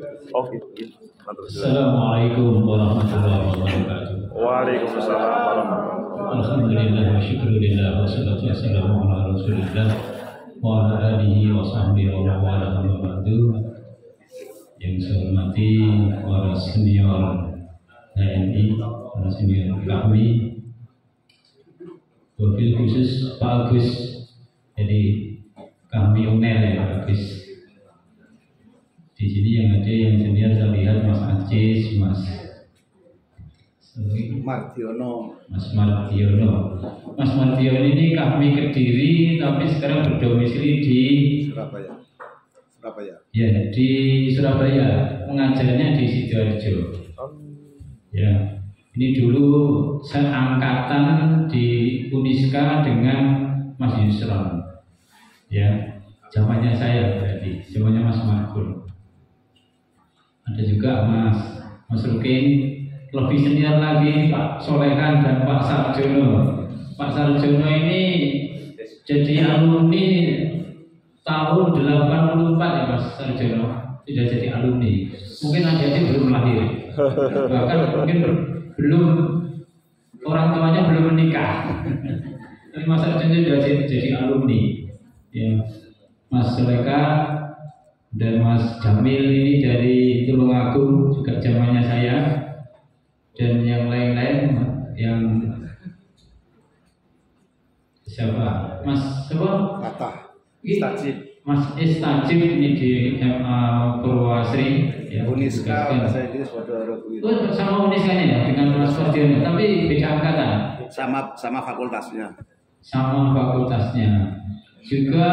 Oke. Assalamualaikum warahmatullahi wabarakatuh. Waalaikumsalam warahmatullahi wabarakatuh. Alhamdulillah wa syukurillah wa salatu wassalamu ala rasulillah wa ala alihi wa sahbihi wa wala ba'du. Yang saya hormati para senior TNI, para senior kami, wabil khusus Pak Agus. Jadi kami UNER ya Pak Agus. Di sini yang ada yang senior saya lihat Mas Aziz, Mas Mardiono. Mas Mardiono ini kami Kediri tapi sekarang berdomisili di Surabaya. Ya, di Surabaya, mengajarnya di Sidoarjo. Ya, ini dulu saya angkatan di Uniska dengan Mas Yusron. Ya, zamannya saya berarti, zamannya Mas Margun. Ada juga Mas Rukin, lebih senior lagi Pak Solehan dan Pak Sarjono. Pak Sarjono ini jadi alumni tahun 84 ya Mas Sarjono, tidak jadi alumni. Mungkin adik-adik belum lahir, bahkan mungkin belum, orang tuanya belum menikah. Tapi Mas Sarjono sudah jadi alumni. Ya, Mas Soleka dan Mas Jamil ini dari Tulungagung juga zamannya saya, dan yang lain-lain yang siapa? Mas siapa? Mas Istajib ini di Purwasri ya, Uniska bahasa Inggris sama Uniskanya ya dengan Mas Fardian, tapi beda angkatan. Sama fakultasnya. Sama fakultasnya. Juga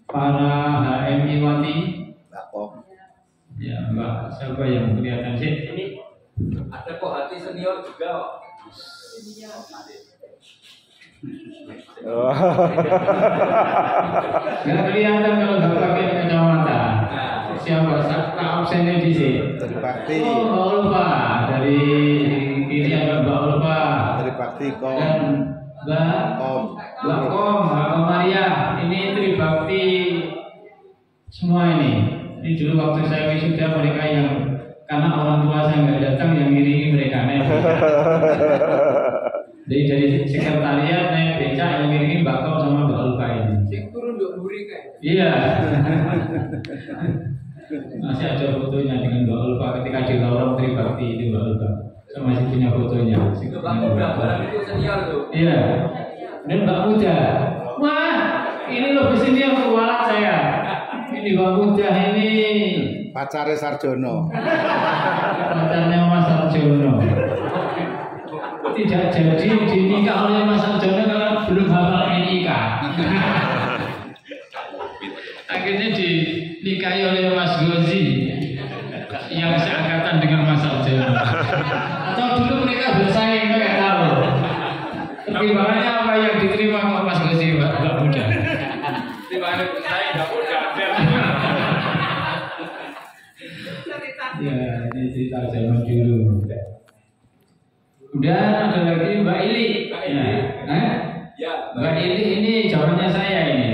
para HMI Wati. Ya, Mbak, siapa yang kelihatan sih? Ini ada kok hati senior juga. Nggak kelihatan kalau nggak pakai kacamata. Siapa? Absennya di sini. Dari Bakti. Oh, Mbak Ulfa. Dari ini ada Mbak Ulfa. Dari Bakti Kom. Dan Mbak Maria. Ini Tribakti semua ini. Ini dulu waktu saya wisuda mereka yang, karena orang tua saya nggak datang, yang ngiringi mereka naik. Jadi dari sekretariat naik beca yang ngiringi Mbak Kom sama Mbak Ulfa ini. Sing turun dok buri kan? Iya. Masih ada fotonya dengan Mbak Ulfa ketika di lorong Tribakti itu Mbak Ulfa. Saya masih punya fotonya. Barang itu senior tuh. Iya. Dan Mbak Muda. Wah, ini lebih senior kualat saya. Ini Mbak Muda ini. Pacare Sarjono. Pacarnya Mas Sarjono. Tidak jadi dinikah oleh Mas Sarjono karena belum hafal NIK. Akhirnya dinikahi oleh Mas Gozi yang seangkatan dengan Mas Sarjono. Atau dulu mereka bersaing, nggak tahu. Pertimbangannya apa yang diterima kok Mas Gozi, Mbak Muda? Dimana saya nggak mudah. Ya, ini cerita zaman dulu. Udah ada lagi Mbak Ili. Ya, Mbak Ili ini zamannya saya ini.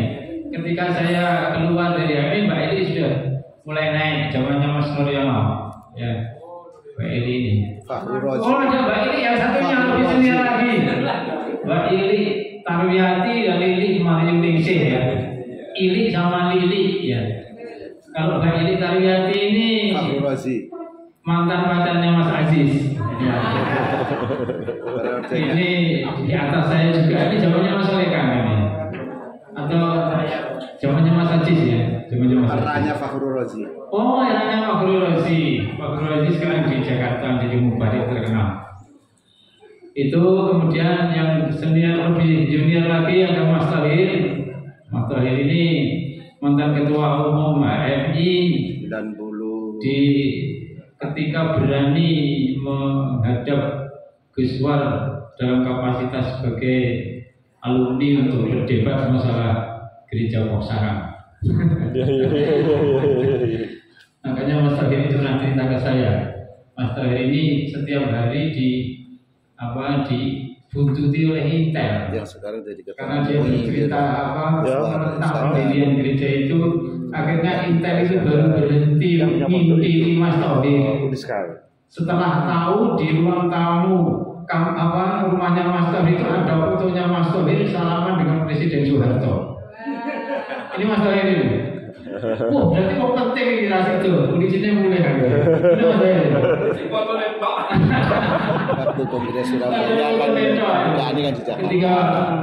Ketika saya keluar dari HMI, Mbak Ili sudah mulai naik. Zamannya Mas Nuryono. Ya, Mbak Ili ini. Oh, ada Mbak Ili yang satunya lebih senior lagi. Mbak Ili Tarwiyati dan Lili Mario Ningsih ya. Ili sama Lili ya. Kalau Mbak Ili Tarwiyati ini mantan pacarnya Mas Aziz. Ya. Ini di atas saya juga. Ini zamannya Mas Lekang ini. Atau zamannya Mas Aziz ya. Zamannya Mas Aziz. Eranya Fakhrul Razi. Oh, eranya Fakhrul Razi. Fakhrul Razi sekarang di Jakarta jadi mubarik terkenal. Itu kemudian yang senior lebih junior lagi ada Mas Tahir. Mas Tahir ini mantan ketua umum HMI dan dulu di ketika berani menghadap Guswar dalam kapasitas sebagai alumni untuk berdebat masalah gereja Poksara. Makanya Mas Tahir itu pernah cerita ke saya. Mas Tahir ini setiap hari dibuntuti oleh Intel. yang sekarang jadi Karena dia bercerita tentang pendirian gereja itu, akhirnya Intel itu baru berhenti ngintip Mas Tauhid. Sekali. Setelah tahu di ruang tamu rumahnya Mas Tauhid itu ada fotonya Mas Tauhid salaman dengan Presiden Soeharto. Ini Mas Tauhid ini. Wah, berarti kok penting ini ras itu. Kondisinya mulai kan. Ini Mas Tauhid. Waktu Kongres Surabaya kan ini kan di Jakarta. Ketika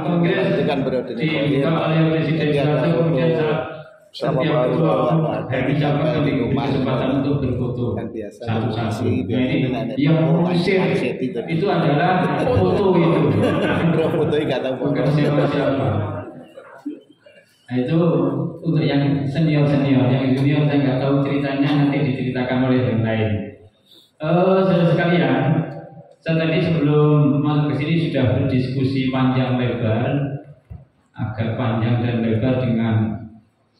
Kongres itu kan periode dibuka oleh Presiden Soeharto, kemudian setiap ketua dari Jakarta diberi kesempatan untuk berfoto satu-satu. Jadi yang mengusir itu adalah foto itu. Foto nggak tahu bukan siapa. Nah itu untuk yang senior, yang junior saya nggak tahu ceritanya, nanti diceritakan oleh yang lain. Saudara sekalian, saya tadi sebelum masuk ke sini sudah berdiskusi panjang lebar, agak panjang dan lebar dengan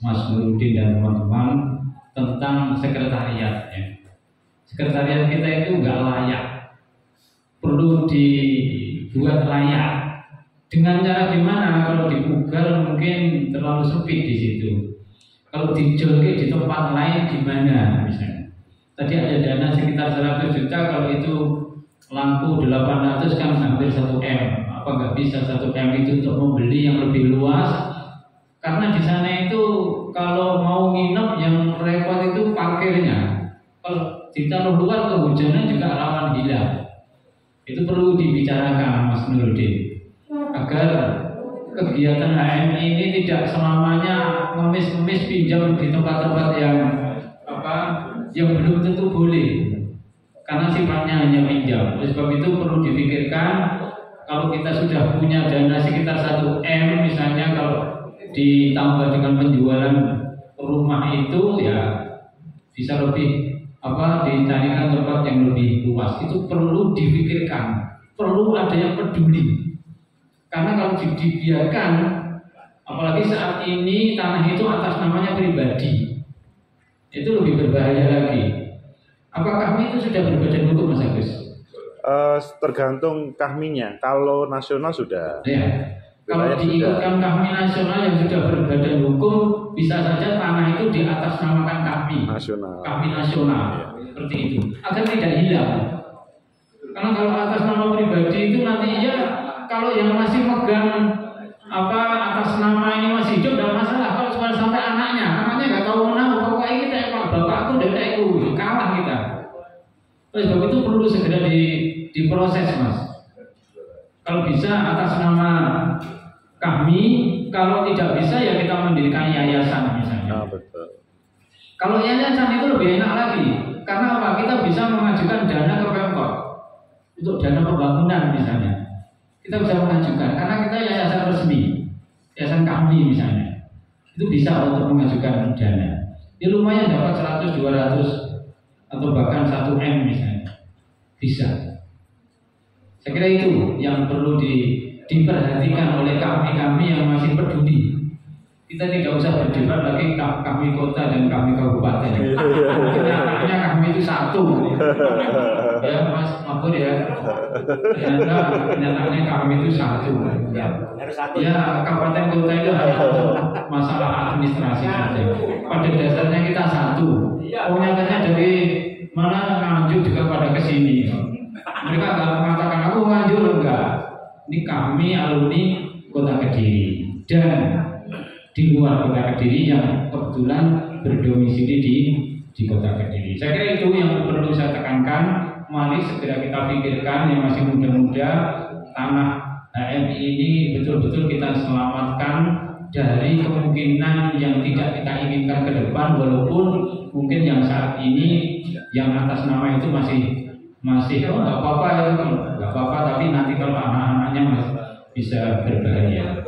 Mas Nurudin dan teman-teman tentang sekretariat. Sekretariat kita itu nggak layak, perlu dibuat layak. Dengan cara gimana? Kalau di Google mungkin terlalu sempit di situ. Kalau dijolke di tempat lain gimana misalnya? Tadi ada dana sekitar 100 juta, kalau itu lampu 800 kan hampir 1 M. Apa nggak bisa 1 M itu untuk membeli yang lebih luas? Karena di sana itu kalau mau nginep yang repot itu parkirnya. Kalau di tanah luar kehujanan juga rawan hilang. Itu perlu dibicarakan Mas Nurudin, agar kegiatan HMI ini tidak selamanya ngemis-ngemis pinjam di tempat-tempat yang belum tentu boleh, karena sifatnya hanya pinjam. Oleh sebab itu perlu dipikirkan, kalau kita sudah punya dana sekitar 1 M misalnya, kalau ditambah dengan penjualan rumah itu ya bisa lebih dicarikan tempat yang lebih luas. Itu perlu dipikirkan, perlu ada yang peduli. Karena kalau dibiarkan, apalagi saat ini tanah itu atas namanya pribadi, itu lebih berbahaya lagi. Apakah kami itu sudah berbadan hukum, Mas Agus? Tergantung kahminya. Kalau nasional sudah. Ya. Kalau diikutkan kahmi nasional yang sudah berbadan hukum, bisa saja tanah itu di atas namakan kahmi nasional. Kahmi nasional, ya. Seperti itu, agar tidak hilang. Karena kalau atas nama pribadi itu nantinya, kalau yang masih megang atas nama ini masih hidup, tidak masalah. Kalau sampai anaknya nggak tahu mana, pokoknya kita bapakku dan aku kalah kita. Oleh sebab itu perlu segera diproses, Mas. Kalau bisa atas nama kami, kalau tidak bisa ya kita mendirikan yayasan misalnya. Betul. Kalau yayasan itu lebih enak lagi, karena apa? Kita bisa mengajukan dana ke Pemkot untuk dana pembangunan misalnya. Kita bisa mengajukan karena kita yayasan resmi, yayasan kami misalnya. Itu bisa untuk mengajukan dana. Ya lumayan dapat 100, 200 atau bahkan 1 M misalnya. Bisa. Saya kira itu yang perlu diperhatikan oleh kami yang masih peduli. Kita tidak usah berdebat lagi kami kota dan kami kabupaten. Kenyataannya kami itu satu. Ya Mas Mabur ya. Kenyataannya kami itu satu. Ya kabupaten kota itu hanya masalah administrasi saja. Pada dasarnya kita satu. Nyatanya dari mana Nganjuk juga pada kesini. Mereka nggak mengatakan aku Nganjuk, enggak. Ini kami alumni Kota Kediri dan di luar Kota Kediri yang kebetulan berdomisili di Kota Kediri. Saya kira itu yang perlu saya tekankan. Mari segera kita pikirkan yang masih muda-muda, tanah HMI ini betul-betul kita selamatkan dari kemungkinan yang tidak kita inginkan ke depan, walaupun mungkin yang saat ini yang atas nama itu masih nggak apa-apa itu, nggak apa-apa, tapi nanti kalau anak-anaknya masih bisa berbahaya.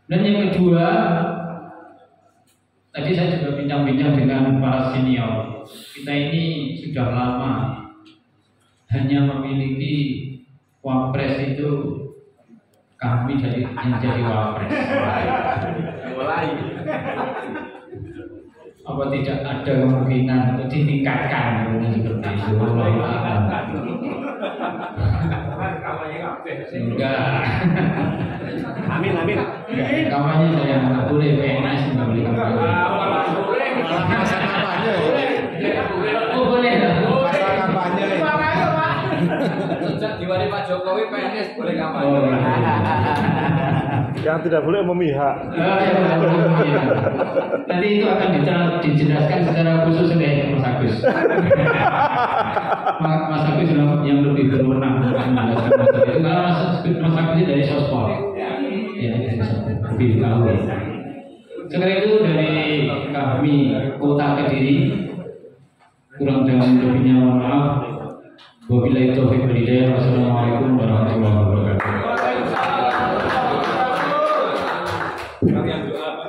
Dan yang kedua, tadi saya juga bincang-bincang dengan para senior. Kita ini sudah lama hanya memiliki wapres itu kami yang jadi wapres. Mulai. Apa tidak ada kemungkinan untuk ditingkatkan seperti itu? Enggak. Amin. Kampanye saya nggak boleh PNS nggak boleh kampanye. Jokowi PNS boleh kampanye. Oh, Yang tidak boleh memihak. Nanti itu akan dijelaskan secara khusus oleh Mas Agus. Mas Agus yang lebih berwenang menjelaskan masalah itu karena Mas Agus ini dari Sospol. Ya, dari Sospol. Lebih tahu. Sekarang itu dari kami Kota Kediri, kurang dan lebihnya mohon maaf. Wabillahi taufiq wal hidayah. Wassalamualaikum warahmatullahi wabarakatuh. Kalian doa apa?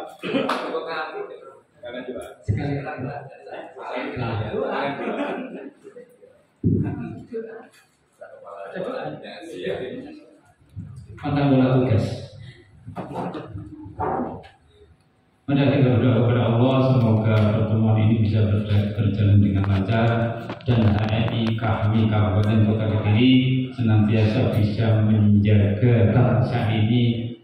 Kalian doa. Sekali Mata bola tugas. Mari kita berdoa kepada Allah semoga pertemuan ini bisa berjalan dengan lancar dan HMI kami Kabupaten Kota Kediri senantiasa bisa menjaga bangsa ini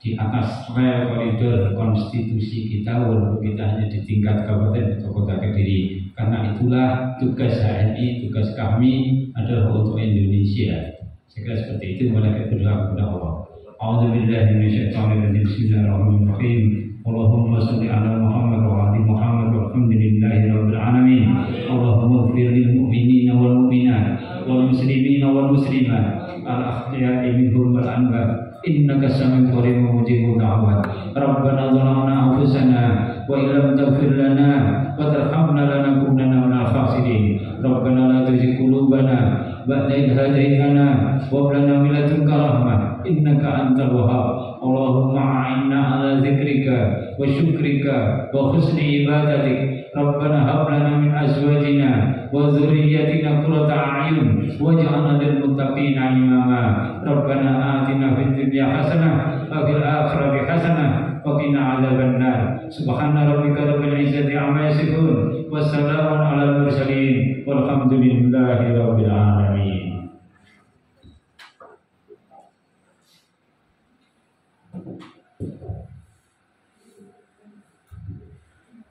di atas rel koridor konstitusi kita walaupun kita hanya di tingkat Kabupaten atau Kota Kediri. Karena itulah tugas HMI, tugas kami adalah untuk Indonesia. Saya kira seperti itu. Mari kita berdoa kepada Allah. A'udzubillahi minasyaitonirrajim. Bismillahirrahmanirrahim. Allahumma shalli ala Muhammad wa ali Muhammad walhamdulillahi rabbil alamin. Allahumma ighfir lil mu'minina wal mu'minat wal muslimina wal muslimat al ahya'i minhum wal amwat innaka sami'un qaribun mujibud da'wat. Rabbana zalamna anfusana wa illam taghfir lana wa tarhamna lanakunanna minal khasirin. Rabbana la tuzigh qulubana ba'da idh hadaytana wa hab lana min ladunka rahmah innaka antal wahhab. Allahumma a'inna ala dzikrika wa syukrika wa husni ibadatik. Rabbana hab lana min azwajina wa dzurriyyatina qurrata a'yun waj'alna lil muttaqina imama. Rabbana atina fid dunya hasanah wa fil akhirati hasanah wa qina adzabannar. Subhana rabbika rabbil izzati amma yasifun wa salamun alal mursalin walhamdulillahi rabbil alamin.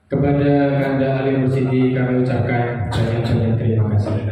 Kepada Kanda Alim Siti kami ucapkan banyak-banyak terima kasih.